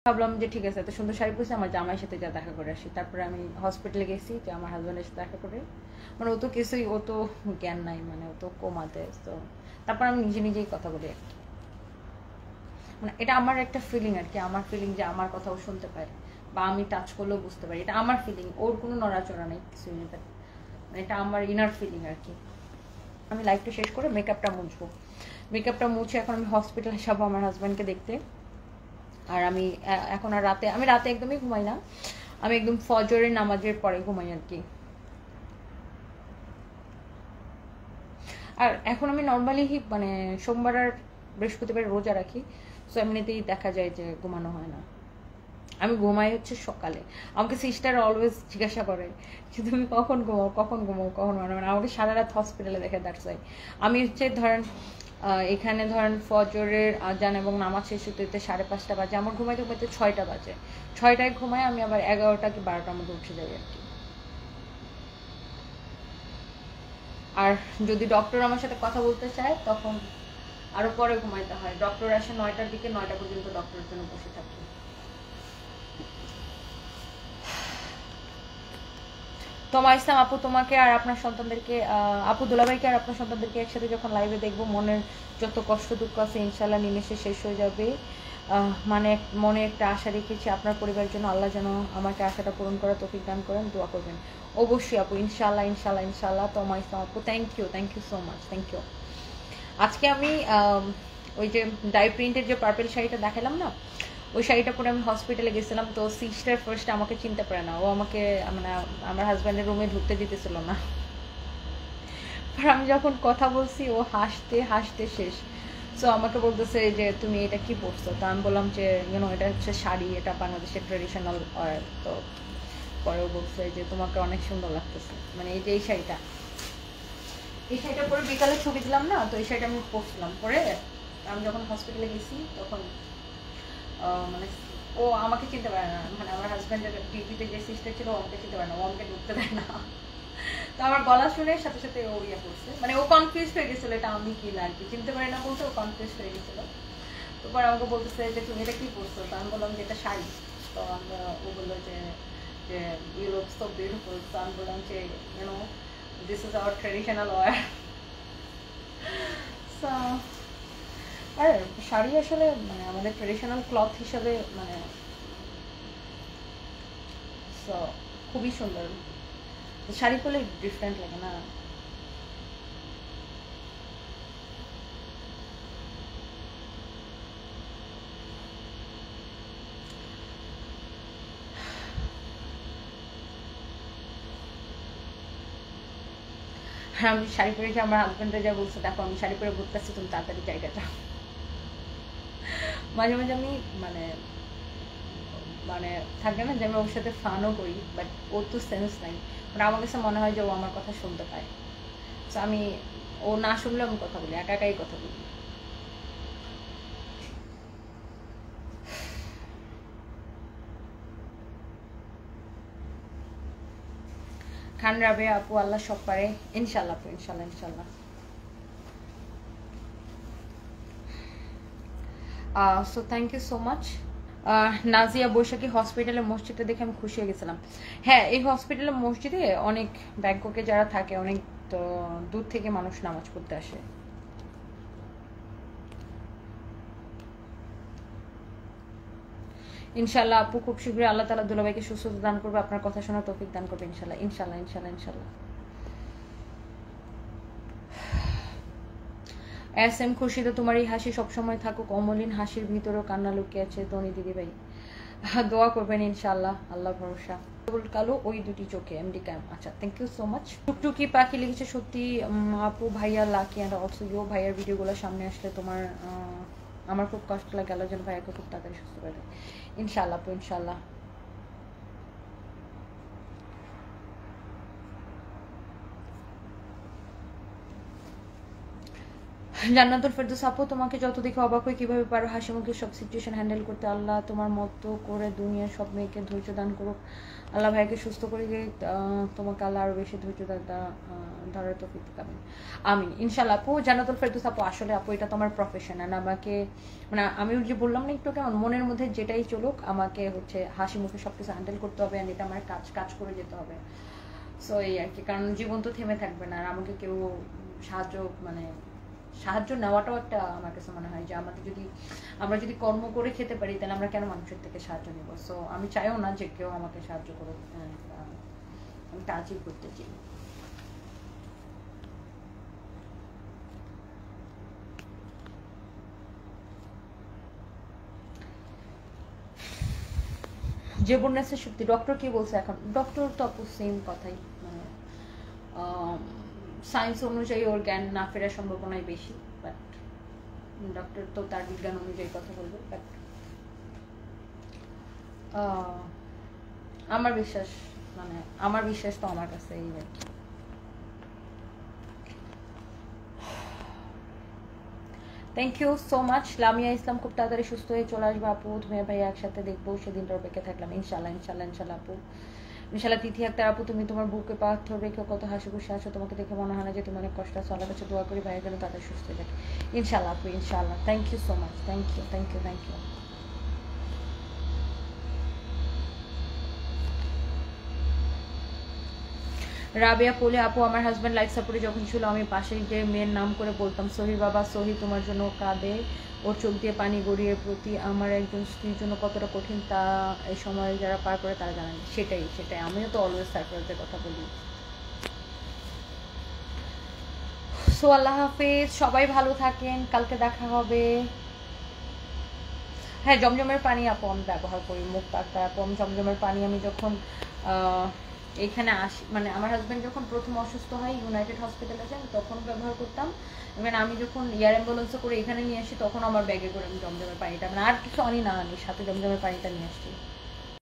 ভাবলাম যে ঠিক আছে, এত সুন্দর শাড়ি পরছি, আমার জামাইয়ের সাথে যা দেখা করে আসি। তারপরে আমি হসপিটালে গেছি যে আমার হাজব্যান্ডের সাথে দেখা করে, মানে ও তো কিছুই, ও তো জ্ঞান নাই, মানে ও তো কোমাতে। তো তারপর আমি নিজে নিজেই কথা বলি আর কি, মানে এটা আমার একটা ফিলিং আর কি, আমার ফিলিং যে আমার কথা ও শুনতে পায় বা আমি টাচ করলেও বুঝতে পারি, এটা আমার ফিলিং, ওর কোনো নড়াচড়া নেই কিছুই নেই, মানে এটা আমার ইনার ফিলিং আর কি। আমি লাইফটা শেষ করে মেকআপটা মুছবো, মেকআপটা মুছে এখন আমি হসপিটালে যাবো আমার হাজব্যান্ডকে দেখতে। আর আমি এখন আর রাতে, আমি রাতে একদমই ঘুমাই না, আমি একদম ফজরের নামাজের পরে ঘুমাই আর কি। আর এখন আমি নর্মালি মানে সোমবার আর বৃহস্পতিবার রোজা রাখি, সো এমনিতেই দেখা যায় যে ঘুমানো হয় না। আমি ঘুমাই হচ্ছে সকালে। আমাকে সিস্টার অলওয়েজ জিজ্ঞাসা করে যে তুমি কখন ঘুমাও কখন ঘুমাও কখন ঘুমাও, মানে আমাকে সারা রাত হসপিটালে দেখে, দ্যাটস ওয়াই। আমি হচ্ছে ধরেন এখানে ধরেন ফজরের আজান এবং নামাজ শেষ হতে 5:30 বাজে, আমার ঘুমাইতে ঘুমাইতে 6টা বাজে। 6টায় ঘুমাই, আমি আবার 11টা কি 12টার মধ্যে উঠে যাই আর কি। আর যদি ডক্টর আমার সাথে কথা বলতে চায় তখন আরো পরে ঘুমাইতে হয়। ডক্টর আসে 9টার দিকে, 9টা পর্যন্ত ডক্টরের জন্য বসে থাকি। তোমার ইসলাম আপু, তোমাকে আর আপনার সন্তানদেরকে, আপু দুলাভাইকে আর আপনার সন্তানদেরকে একসাথে যখন লাইভে দেখবো, মনের যত কষ্ট দুঃখ আছে ইনশাল্লাহ নিমেষে শেষ হয়ে যাবে। মানে মনে একটা আশা রেখেছি আপনার পরিবারের জন্য, আল্লাহ যেন আমাকে আশাটা পূরণ করার তৌফিক দান করেন, দোয়া করবেন অবশ্যই আপু, ইনশাল্লাহ ইনশাল্লাহ ইনশাল্লাহ। তোমার ইসলাম আপু, thank you so much, thank you. আজকে আমি ওই যে ডাই প্রিন্টের যে পার্পেল শাড়িটা দেখালাম না, ওই শাড়িটা পরে আমি হসপিটালে গেছিলাম। তো সিস্টার ফার্স্ট আমাকে চিনতে পারে না, ও আমাকে মানে আমার হাজব্যান্ডের রুমে ঢুকতে দিতেছিল না। আর আমি যখন কথা বলছি ও হাসতে হাসতে শেষ। সো আমাকে বলতেছে যে তুমি এটা কি পরছো, তো আমি বললাম যে এটা হচ্ছে শাড়ি, এটা বাংলাদেশের ট্রেডিশনাল অয়েল। তো পরেও বলছে যে তোমাকে অনেক সুন্দর লাগতেছে, মানে এই যে এই শাড়িটা, এই শাড়িটা পরে বিকালে ছবি দিলাম না, তো এই শাড়িটা আমি পরছিলাম। পরে আমি যখন হসপিটালে গেছি তখন মানে ও আমাকে চিনতে পারে না, মানে আমার হাজব্যান্ডের ডিউটিতে যে সিস্টার ছিল ও আমাকে চিনতে পারে না, ও আমাকে ঢুকতে দেয় না। তো আমার গলা শুনে সাথে সাথে ও ইয়ে করছে, মানে ও কনফিউজ হয়ে গেছিল এটা আমি কি না আর কি, চিনতে পারি না বলতে ও কনফিউজ হয়ে গেছিল। তারপর আমাকে বলতেছে যে তুমি এটা কি পরছো, তো আমি বললাম যে এটা শাড়ি। তো আমরা, ও বললো যে যে ইউ লুক সো বিউটিফুল। তো আমি বললাম যে this is our traditional wire. So আর শাড়ি আসলে মানে আমাদের ট্রেডিশনাল ক্লথ হিসাবে মানে সো খুবই সুন্দর, শাড়ি পরলে ডিফারেন্ট লাগে না। হ্যাঁ, আমি শাড়ি পরে, যে আমার হাজব্যান্ডরা যা বলছে, দেখো আমি শাড়ি পরে ঘুরতেছি, তুমি তাড়াতাড়ি জায়গা যাও। মাঝে মাঝে আমি মানে মানে থাকে না যে আমি ওর সাথে ফানও করি, বাট ওর তো সেন্স নাই, বাট আমার কাছে মনে হয় যে ও আমার কথা শুনতে পায়। তো আমি, ও না শুনলে আমি কথা বলি, একা একাই কথা বলি। খান রাবে আপু, আল্লাহ সব পারে, ইনশাল্লাহ আপু, ইনশাল্লাহ ইনশাল্লাহ। So thank you so much. Nazia Boishakhi হসপিটালে মসজিদটা দেখে আমি খুশি হয়ে গেছিলাম। হ্যাঁ, এই হসপিটালের মসজিদে অনেক ব্যাংককে যারা থাকে অনেক তো দূর থেকে মানুষ নামাজ পড়তে আসে। ইনশাল্লাহ আপু, খুব শীঘ্রই আল্লাহ তাআলা দুলাভাইকে সুস্থতা দান করবে, আপনার কথা শোনার তৌফিক দান করবে, ইনশাল্লাহ ইনশাল্লাহ ইনশাল্লাহ ইনশাল্লাহ। এস এম খুরশিদা, তোমার এই হাসি সবসময় থাকুক, অমলিন হাসির ভিতরেও কান্না লুকিয়ে আছে ধনী দিদি ভাই। দোয়া করবেন ইনশাল্লাহ, আল্লাহ ভরসা। কালো ওই দুটি চোখে এমডি ক্যাম, আচ্ছা থ্যাংক ইউ সো মাচ। টুকটুকি পাখি লিখেছে, সত্যি আপু ভাইয়া লাকি অ্যান্ড অলসো ইউ, ভাইয়ার ভিডিওগুলো সামনে আসলে তোমার আমার খুব কষ্ট লাগে, আল্লাহ যেন ভাইয়াকে খুব তাড়াতাড়ি সুস্থ করে দেয়, ইনশাল্লাহ আপু ইনশাল্লাহ। জান্নাতুল ফেরদৌস আপু, তোমাকে যত দেখে অবাক হই কিভাবে পারো হাসি মুখে সব সিচুয়েশন হ্যান্ডেল করতে। আল্লাহ তোমার মতো করে দুনিয়ার সব মেয়েকে ধৈর্য দান করুক। আল্লাহ ভাইকে সুস্থ করে গিয়ে তোমাকে আল্লাহ আরো বেশি ধৈর্য ধরার তৌফিক দিবেন। আমিন ইনশাআল্লাহ। আপু জান্নাতুল ফেরদৌস আপু, আসলে আপু এটা তো আমার প্রফেশন, আর আমাকে মানে আমি যে বললাম না একটু কেমন মনের মধ্যে যেটাই চলুক আমাকে হচ্ছে হাসি মুখে সবকিছু হ্যান্ডেল করতে হবে, আর এটা আমার কাজ করে যেতে হবে। সো এই আর কি, কারণ জীবন তো থেমে থাকবে না, আর আমাকে কেউ সাহায্য মানে সাহায্য নেওয়াটাও একটা আমার কাছে মনে হয় যে আমরা যদি কর্ম করে খেতে পারি তাহলে আমরা কেন মানুষের থেকে সাহায্য নেব। সো আমি চাইও না যে কেউ আমাকে সাহায্য করুক, আমি কাজই করতে চাই। জীবনের সত্যি ডক্টর কি বলছে এখন? ডক্টর তো আপু সেম কথাই, মানে সায়েন্স অনুযায়ী ওর জ্ঞান না ফেরার সম্ভাবনাই বেশি, বাট ডক্টর তো তার বিজ্ঞান অনুযায়ী কথা বলবে। বাট আমার বিশ্বাস তো আমার কাছে এই আর কি। Thank you so much. Lamia Islam, খুব তাড়াতাড়ি সুস্থ হয়ে চলে আসবে আপু, তুমি ভাই একসাথে দেখবো, সেদিনটার অপেক্ষা থাকলাম। ইনশাল্লাহ ইনশাল্লাহ ইনশাল্লাহ আপু, ইনশাল্লাহ। তিথি আক্তার আপু, তুমি তোমার বুকে পাথর রেখে কত হাসি খুশি আছো, তোমাকে দেখে মনে হয় না যে তুমি অনেক কষ্ট আছো। আল্লাহর কাছে দোয়া করি ভাইয়ের জন্য তাদের সুস্থ হয়ে থাকে। ইনশাল্লাহ আপু ইনশাল্লাহ। Thank you so much, thank you thank you thank you. Rabia Poly আপু, আমার হাজব্যান্ড লাইফ সাপোর্টে যখন ছিল আমি পাশে যে মেয়ের নাম করে বলতাম সহি বাবা সহি, তোমার জন্য কাঁদে, ওর চোখ দিয়ে পানি গড়িয়ে প্রতি আমার একজন স্ত্রীর জন্য কতটা কঠিন তা এই সময় যারা পার করে তারা জানেন। সেটাই আমিও তো অলওয়েজ সারপ্রাইজের কথা বলি। সো আল্লাহ হাফেজ, সবাই ভালো থাকেন, কালকে দেখা হবে। হ্যাঁ, জমজমের পানি আপু আমি ব্যবহার করি, মুখ পাকা আপু। জমজমের পানি আমি যখন এইখানে আসি, মানে আমার হাজব্যান্ড যখন প্রথম অসুস্থ হয় ইউনাইটেড হসপিটালে যান তখন ব্যবহার করতাম। ইভেন আমি যখন এয়ার অ্যাম্বুলেন্সে করে এখানে নিয়ে আসি তখন আমার ব্যাগে করে আমি জমজমের পানিটা, মানে আর কিছু আনি না আনি, সাথে জমজমের পানিটা নিয়ে আসছি।